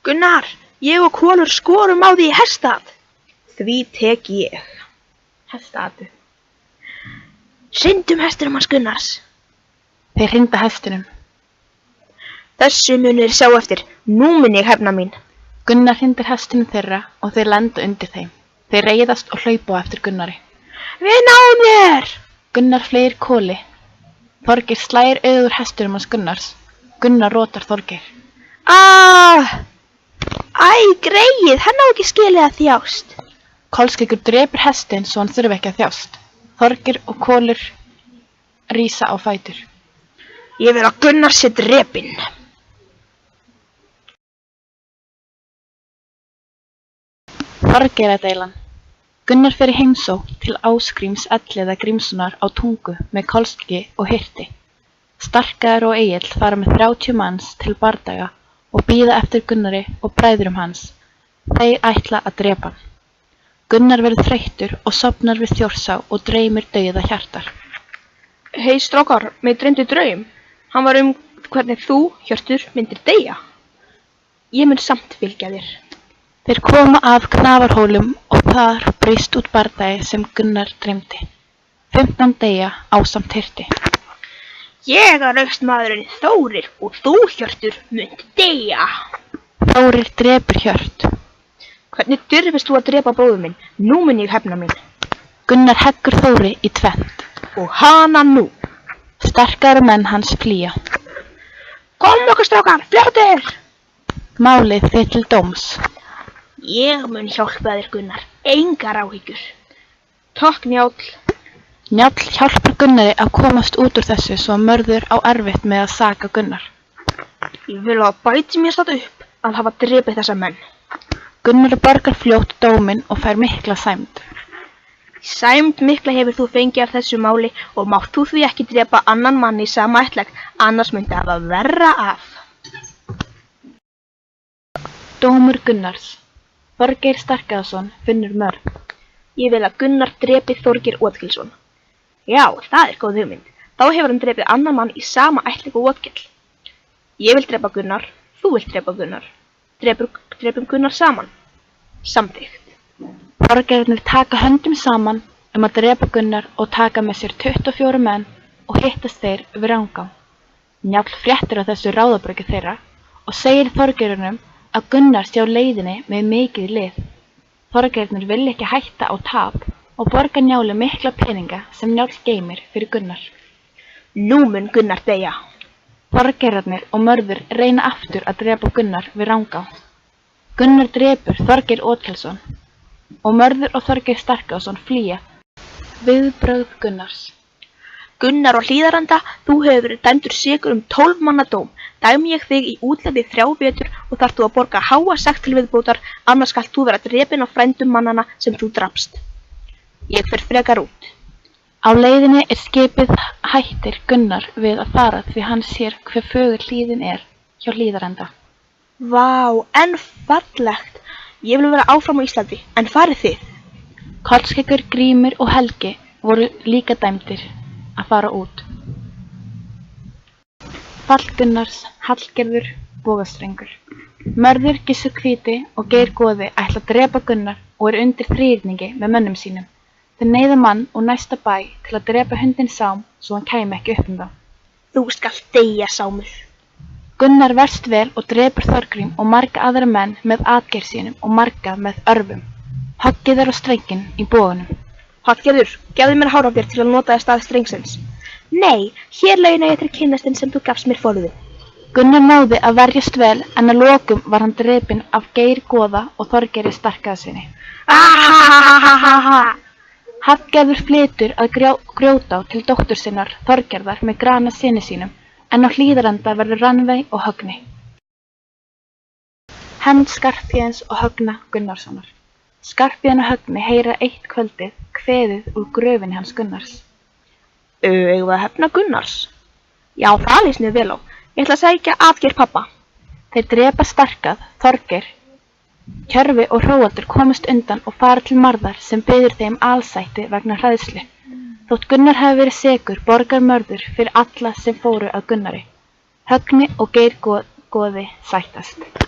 Gunnar, ég og Kolur skorum á því í hestaat. Því tek ég. Hestaatið. Hryndum hestinum hans Gunnars. Þeir hrinda hestinum. Þessu munir sjá eftir, nú mun ég hefna mín. Gunnar hrindir hestinum þeirra og þeir lenda undir þeim. Þeir reiðast og hlaupa á eftir Gunnari. Við náum þér! Gunnar fleygir koli. Þorgeir slægir auður hestinum hans Gunnars. Gunnar rótar Þorgeir. Æ, greið, hann á ekki skilið að þjást. Kolskeggur drepur hestinn svo hann þurfi ekki að þjást. Þorgeir og Kolur rísa á fætur. Ég vil að Gunnar sé drepinn. Þorgeiradeilan. Gunnar fer í heimsókn til Ásgríms Elliða Grímssonar á Tungu með Kolskeggi og Hirti. Starkaður og Egill fara með 30 manns til bardaga og bíða eftir Gunnari og bræðrum hans. Þeir ætla að drepa hann. Gunnar verður þreyttur og sofnar við Þjórsá og dreymir dauða Hjartar. Hei strákar, mig dreymdi draum. Hann var hvernig þú, Hjörtur, myndir deyja. Ég mun samt fylgja þér. Þeir koma að Knafarhólum og þar brýst út bardagi sem Gunnar dreymdi. 15 deyja ásamt Hirti. Ég er raustmaðurinn Þórir og þú, Hjörtur, munt deyja. Þórir drepur Hjört. Hvernig dirfist þú að drepa bróður minn? Nú mun ég hefna mín. Gunnar heggur Þóri í tvennt. Og hana nú. Sterkari menn hans flýja. Komum okkur strákar, fljótir! Málið fer til dóms. Ég mun hjálpa þér Gunnar, engar áhyggjur. Takk Njáll. Njáll hjálpar Gunnari að komast út úr þessu svo Mörður á erfitt með að saka Gunnar. Ég vil að bæti mér statt upp að hafa drepið þessa menn. Gunnar borgar fljótt dóminn og fær mikla sæmd. Sæmd mikla hefur þú fengið af þessu máli og mátt þú því ekki drepa annan mann í sama ættlegg, annars myndi hafa verra af. Dómur Gunnars. Þorgeir Starkaðsson finnur mörg. Ég vil að Gunnar drepi Þorgeir Otkelsson. Já, það er góð hugmynd. Þá hefur hann drepið annan mann í sama ættlegg og Otkell. Ég vil drepa Gunnar, þú vilt drepa Gunnar. Drepum Gunnar saman. Samþykkt. Þorgeirarnir taka höndum saman að drepa Gunnar og taka með sér 24 menn og hittast þeir við Rangá. Njáll fréttir á þessu ráðabröggi þeirra og segir Þorgeirunum að Gunnar sé á leiðinni með mikið lið. Þorgeirarnir vilja ekki hætta á tap og borga Njáli mikla peninga sem Njáll geymir fyrir Gunnar. Nú mun Gunnar deyja. Þorgeirarnir og Mörður reyna aftur að drepa Gunnar við Rangá. Gunnar drepur Þorgeir Otkelsson og Mörður og Þorgeir Starkaðsson flýja. Viðbrögð Gunnars. Gunnar og Hlíðarenda, þú hefur verið dæmdur sekur 12 manna dóm. Dæmi ég þig í útlegði 3 vetur og þarft þú að borga háa sekt til viðbótar, annars skalt þú vera drepinn á frændum mannana sem þú drapst. Ég fer frekar út. Á leiðinni skipið hættir Gunnar við að fara því hann sér hve fögur hlíðin hjá Hlíðarenda. Vá, en fallegt. Ég vil vera áfram á Íslandi, en farið þið? Kolskeggur, Grímur og Helgi voru líka dæmdir að fara út. Fall Gunnars, Hallgerður, Bogastrengur. Mörður, Gissur hvíti og Geir goði ætla að drepa Gunnar og undir þrýrningi með mönnum sínum. Þeir neyða mann úr næsta bæ til að drepa hundinn Sám svo hann kæmi ekki upp það. Þú skalt deyja, Sámur. Gunnar verst vel og drepur Þorgrím og marga aðra menn með atgeir sínum og marga með örvum. Hoggið á strenginn í boganum. Hallgerður, gefðu mér hárabjörn til að nota í stað strengsins. Nei, hér launa ég til kynnastinn sem þú gafst mér forðið. Gunnar náði að verjast vel en að lokum var hann drepinn af Geir goða og Þorgeiri Starkaðssyni. Hallgerður flytur að Grjótá til dóttur sinnar Þorgerðar með Grana syni sínum en á Hlíðarenda verður Rannveig og Högni. Hefnd Skarphéðins og Högna Gunnarssonar. Skarphéðinn og Högni heyra eitt kvöldið kveðið úr gröfinni hans Gunnars. Eigum við að hefna Gunnars? Já, það líst mér vel á. Ég ætla að sækja atgeir pappa. Þeir drepa Starkað, Þorgeir. Tjörfi og Hróaldur komast undan og fara til Marðar sem biður þeim alsætti vegna hræðslu. Þótt Gunnar hafi verið sekur borgar Mörður fyrir alla sem fóru að Gunnari. Högni og Geir goði sættast.